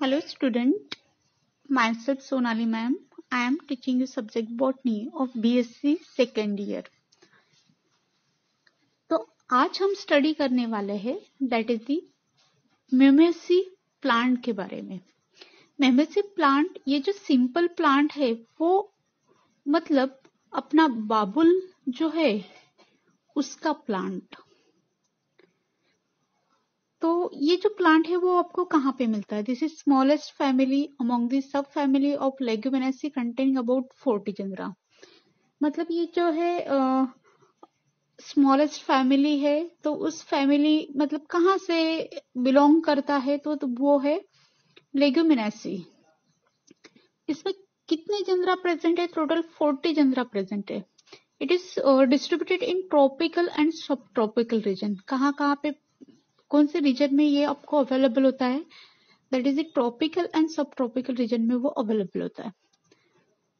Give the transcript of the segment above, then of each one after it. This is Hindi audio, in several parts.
Hello student, myself Sonali ma'am. I am teaching you subject botany of BSc second year. तो आज हम स्टडी करने वाले हैं दैट इज दी म्यूमेसी प्लांट के बारे में। म्यूमेसी प्लांट ये जो सिंपल प्लांट है वो मतलब अपना बाबुल जो है उसका प्लांट। तो ये जो प्लांट है वो आपको कहाँ पे मिलता है? This is smallest family among the sub family of Leguminosae containing about 40 genera. मतलब ये जो है स्मॉलेस्ट फैमिली है, तो उस फैमिली मतलब कहाँ से बिलोंग करता है? तो वो है लेग्यूमिनेसी। इसमें कितने जनरा प्रेजेंट है? टोटल 40 जनरा प्रेजेंट है। It is distributed in tropical and सब ट्रॉपिकल रीजन। कहाँ पे कौन से रीजन में ये आपको अवेलेबल होता है? दैट इज ट्रॉपिकल एंड सब ट्रॉपिकल रीजन में वो अवेलेबल होता है।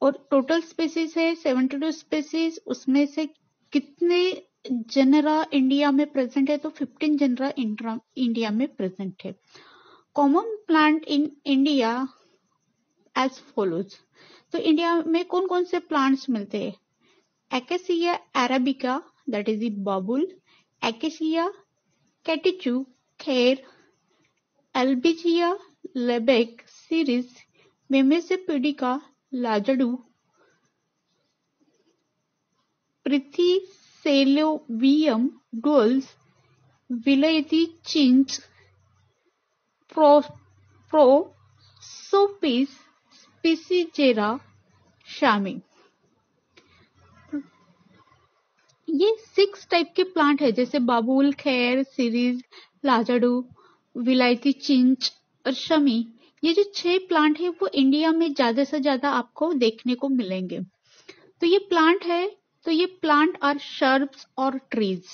और टोटल स्पेसीज है 72 स्पेसीज। उसमें से कितने जनरा इंडिया में प्रेजेंट है? तो 15 जनरा इंडिया में प्रेजेंट है। Common plant in India as follows. तो इंडिया में कौन कौन से प्लांट्स मिलते हैं? Acacia arabica that is babul, Acacia catechu खैर, एल्बिजिया लेबेक सीरीज, मेमेसिपिडिका लाजडू, प्रिथिसेलोवियम डुअल्स, विलायती चिंच, प्रोसोपिस स्पिसिजेरा शामी। ये 6 टाइप के प्लांट है, जैसे बाबुल, खैर, सीरीज, लाजाडू, विलायती चिंच और शमी। ये जो 6 प्लांट है वो इंडिया में ज्यादा से ज्यादा आपको देखने को मिलेंगे। तो ये प्लांट है, तो ये प्लांट आर शर्ब्स और ट्रीज।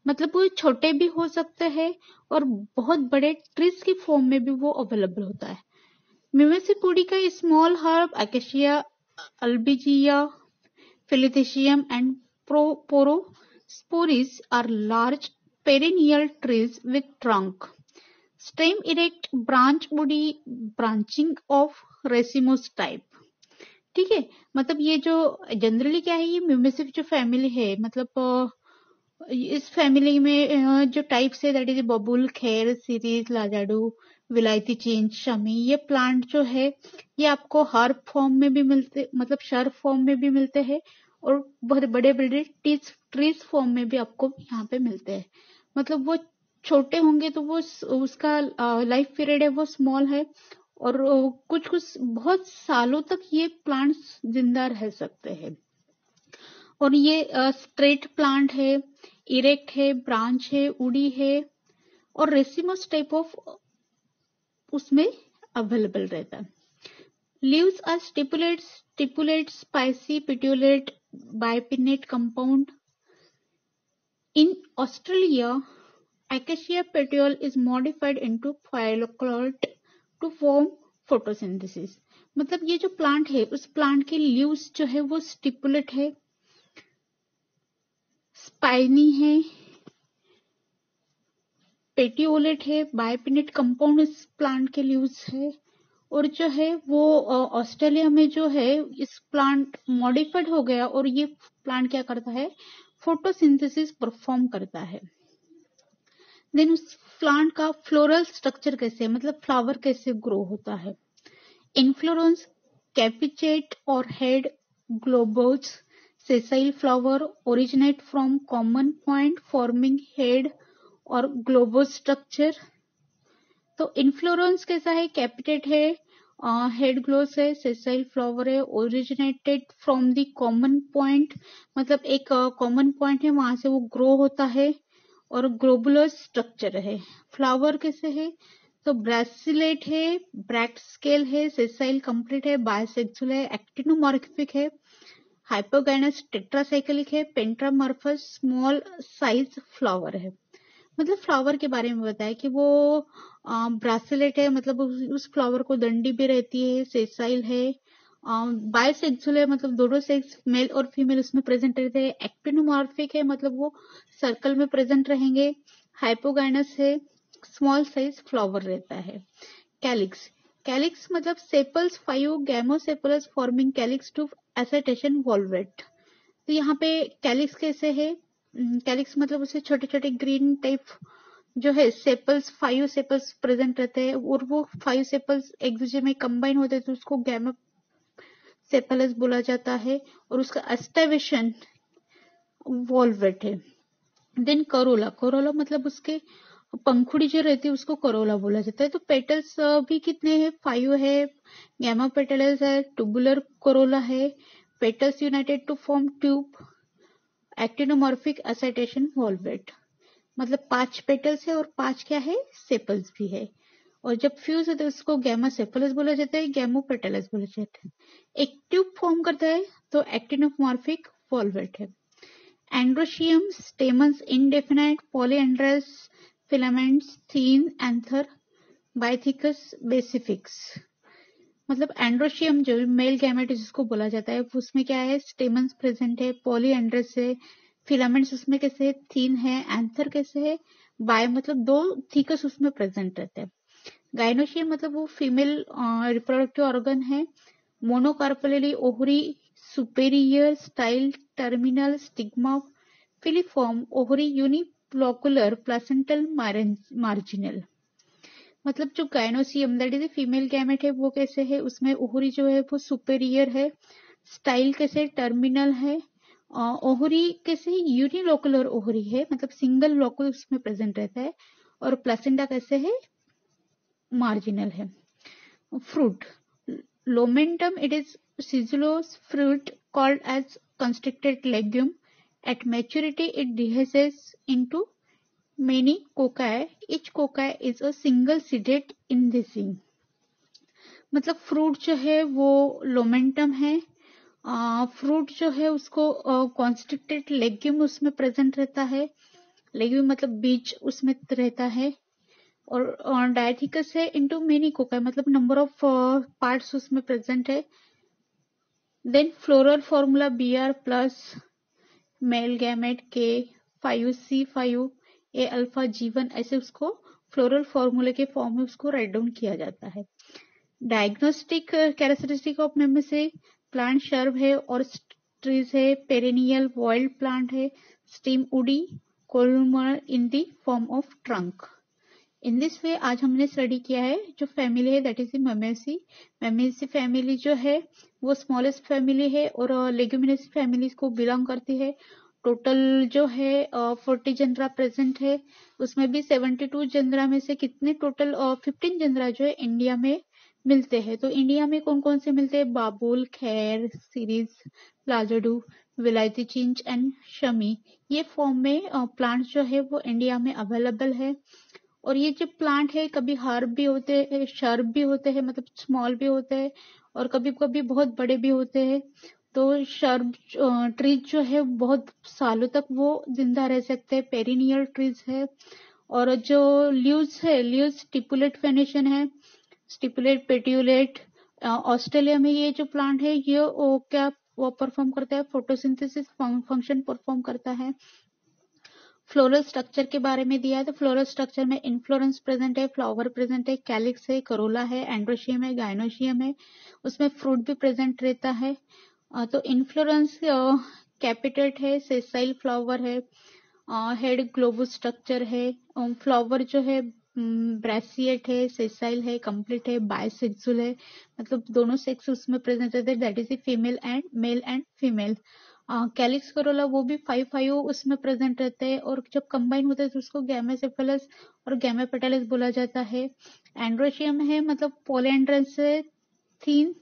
मतलब वो छोटे भी हो सकते हैं और बहुत बड़े ट्रीज की फॉर्म में भी वो अवेलेबल होता है। Mimosa pudica small herb, Acacia Albizia, Philodendron and Porosporis are large perennial trees with trunk, stem erect, branch woody, branching of racemose type। ठीक है, मतलब ये जो जनरली क्या है, ये म्यूमेसिफ जो फैमिली है, मतलब इस फैमिली में जो टाइप्स है दैट इज बबुल, खैर, सीरीज, लाजाडू, विलायती चेंज, शमी। ये प्लांट जो है ये आपको हर्ब फॉर्म में भी मिलते, मतलब शर्ब फॉर्म में भी मिलते हैं और बहुत बड़े बड़े ट्रीज फॉर्म में भी आपको यहाँ पे मिलते हैं। मतलब वो छोटे होंगे तो वो उसका लाइफ पीरियड है वो स्मॉल है और कुछ कुछ बहुत सालों तक ये प्लांट्स जिंदा रह सकते हैं। और ये स्ट्रेट प्लांट है, इरेक्ट है, ब्रांच है, उड़ी है और रेसिमस टाइप ऑफ उसमें अवेलेबल रहता है। Leaves are stipulate, spicy, petiolate, bipinnate compound. In Australia, Acacia petiole is modified into phylloclot to form photosynthesis। मतलब ये जो प्लांट है उस प्लांट के लीव्स जो है वो स्टिपुलेट है, स्पाइनी है, पेटियोलेट है, बायपिनेट कंपाउंड इस प्लांट के लीव्स है। और जो है वो ऑस्ट्रेलिया में जो है इस प्लांट मॉडिफाइड हो गया और ये प्लांट क्या करता है? फोटोसिंथेसिस परफॉर्म करता है। देन उस प्लांट का फ्लोरल स्ट्रक्चर कैसे, मतलब फ्लावर कैसे ग्रो होता है? इन्फ्लोरेंस कैपिचेट और head globose sessile flower originate from common point forming head और ग्लोबोज स्ट्रक्चर। तो इन्फ्लोरेंस कैसा है? कैपिटेट है, हेड ग्लोस है, सेसाइल फ्लावर है, originated from the common point, मतलब एक कॉमन पॉइंट है वहां से वो ग्रो होता है और ग्लोबुलर स्ट्रक्चर है। फ्लावर कैसे है? तो ब्रासिलेट है, ब्रैक्ट स्केल है, सेसाइल कंप्लीट है, बायसेक्सुअल है, एक्टिनोमॉर्फिक है, हाइपोगाइनस टेट्रासाइक्लिक है, पेंट्रामॉर्फस स्मॉल साइज फ्लावर है। मतलब फ्लावर के बारे में बताया कि वो ब्रासिलेट है, मतलब उस फ्लावर को डंडी भी रहती है, सेसाइल है, बायसेक्सुअल है, मतलब दोनों सेक्स मेल और फीमेल उसमें प्रेजेंट रहते हैं, एक्टिनोमॉर्फिक है, मतलब वो सर्कल में प्रेजेंट रहेंगे, हाइपोगाइनस है, स्मॉल साइज फ्लावर रहता है। कैलिक्स कैलिक्स मतलब sepals 5 gamosepalous forming calyx to aestivation valvate. तो यहाँ पे कैलिक्स कैसे है, कैलिक्स मतलब उसे छोटे छोटे ग्रीन टाइप जो है सेपल्स 5 सेपल्स प्रेजेंट रहते हैं और वो 5 सेपल्स एक दूसरे में कंबाइन होते हैं तो उसको गैमो सेपलस बोला जाता है और उसका एस्टावेशन वॉल्वेट है। देन करोला, करोला मतलब उसके पंखुड़ी जो रहती है उसको करोला बोला जाता है। तो पेटल्स भी कितने हैं, 5 है, गैमा पेटल्स है, टुबुलर करोला है, petals united to form tube, actinomorphic aestivation valvate. मतलब 5 पेटल्स है और 5 क्या है, सेपल्स भी है। और जब फ्यूज होता है उसको गैमा सेपलस बोला जाता है, गैमो पेटल्स बोला जाता है। एक ट्यूब फॉर्म करता है तो एक्टिनोमॉर्फिक वॉल्वेट है। Androecium, stamens indefinite, polyandrous, filaments, thin, anther, bithecous, basifixed. मतलब एंड्रोशियम जो मेल गैमेट जिसको बोला जाता है उसमें क्या है, स्टेमन्स प्रेजेंट है, पॉलीएंड्रस है, फिलामेंट्स उसमें कैसे है, थीन है, एंथर कैसे है, बाय मतलब 2 थीकस उसमें प्रेजेंट रहते हैं। गाइनोशियम मतलब वो फीमेल रिप्रोडक्टिव ऑर्गन है, monocarpellary ovary, superior, style, terminal, stigma, filiform, ovary, unilocular, placental, marginal. मतलब जो gynoecium that is a female gamete है वो कैसे है, उसमें ओहरी जो है वो सुपेरियर है, स्टाइल कैसे टर्मिनल है, ओहरी कैसे यूनिलोकुलर ओहरी है मतलब सिंगल लोकुल उसमें प्रेजेंट रहता है, और प्लेसेंटा कैसे है, मार्जिनल है। फ्रूट, लोमेंटम इट इज सिजुलोस fruit called as constricted legume. At maturity it dehisces into many cocci. Each cocci is a single seeded incising. मतलब फ्रूट जो है वो लोमेंटम है, फ्रूट जो है उसको कॉन्स्ट्रिक्टेड लेग्यूम उसमें प्रेजेंट रहता है, लेग्यूम मतलब बीज उसमें रहता है, और डायथिकस है इनटू मेनी कोकाई मतलब नंबर ऑफ पार्ट्स उसमें प्रेजेंट है। Then floral formula Br plus male gamete के 5C5 ए अल्फा G1 ऐसे उसको फ्लोरल फॉर्मूले के फॉर्म में उसको राइट डाउन किया जाता है। डायग्नोस्टिक कैरेक्टरिस्टिक ऑफ में से प्लांट शर्ब है और ट्रीज है, पेरेनियल वाइल्ड प्लांट है, stem woody, columnar in the form of trunk. In this way आज हमने स्टडी किया है जो फैमिली है that is Mimosaceae. Mimosaceae family जो है वो स्मॉलेस्ट फैमिली है और लेग्यूमिनेसी फैमिली को बिलोंग करती है। टोटल जो है 40 जनरा प्रेजेंट है, उसमें भी 72 जनरा में से कितने टोटल 15 जनरा जो है इंडिया में मिलते हैं। तो इंडिया में कौन कौन से मिलते हैं, बाबुल, खैर, सीरीज, प्लाजोडू, विलायती चिंच एंड शमी। ये फॉर्म में प्लांट्स जो है वो इंडिया में अवेलेबल है। और ये जो प्लांट है कभी हर्ब भी होते हैं, शर्ब भी होते हैं मतलब स्मॉल भी होते हैं, और कभी कभी बहुत बड़े भी होते हैं। तो शर्ब ट्रीज जो है बहुत सालों तक वो जिंदा रह सकते हैं, पेरिनियल ट्रीज है। और जो लीव्स है, लीव्स स्टिपुलेट फेनेशन है, स्टिपुलेट पेट्यूलेट। ऑस्ट्रेलिया में ये जो प्लांट है ये क्या वो परफॉर्म करता है, फोटोसिंथेसिस फंक्शन परफॉर्म करता है। फ्लोरल स्ट्रक्चर के बारे में दिया है, तो फ्लोरल स्ट्रक्चर में इन्फ्लोरेंस प्रेजेंट है, फ्लावर प्रेजेंट है, कैलिक्स है, करोला है, एंड्रोशियम है, गाइनोशियम है, उसमें फ्रूट भी प्रेजेंट रहता है। तो इन्फ्लोरेंस कैपिटेट है, सेसाइल फ्लावर है, हेड ग्लोबुस स्ट्रक्चर है, फ्लावर जो है ब्रेसिएट है, सेसाइल है, कंप्लीट है, बायसेक्सुअल है मतलब दोनों सेक्स उसमें प्रेजेंट रहते हैं that is female and male and female. Calyx Corolla वो भी 5 उसमें प्रेजेंट रहते हैं और जब कंबाइन होते हैं तो उसको गैमेसेफेलस और गैमेपेटालस बोला जाता है। एंड्रोशियम है मतलब पोलेंड्रस से थीन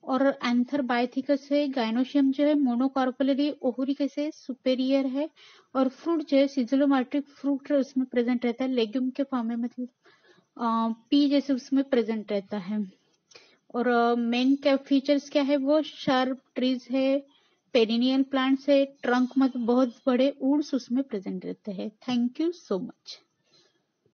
और एंथर बायथिकस है। गाइनोशियम जो है मोनोकार्पलरी ओहुरी कैसे सुपेरियर है, और फ्रूट जो है सिजिलोमेट्रिक फ्रूट उसमें प्रेजेंट रहता है, लेग्यूम के फॉर्म में मतलब पी जैसे उसमें प्रेजेंट रहता है। और मेन क्या फीचर्स क्या है, वो शार्प ट्रीज है, पेरिनियल प्लांट्स है, ट्रंक मतलब बहुत बड़े वुड्स उसमें प्रेजेंट रहते हैं। Thank you so much.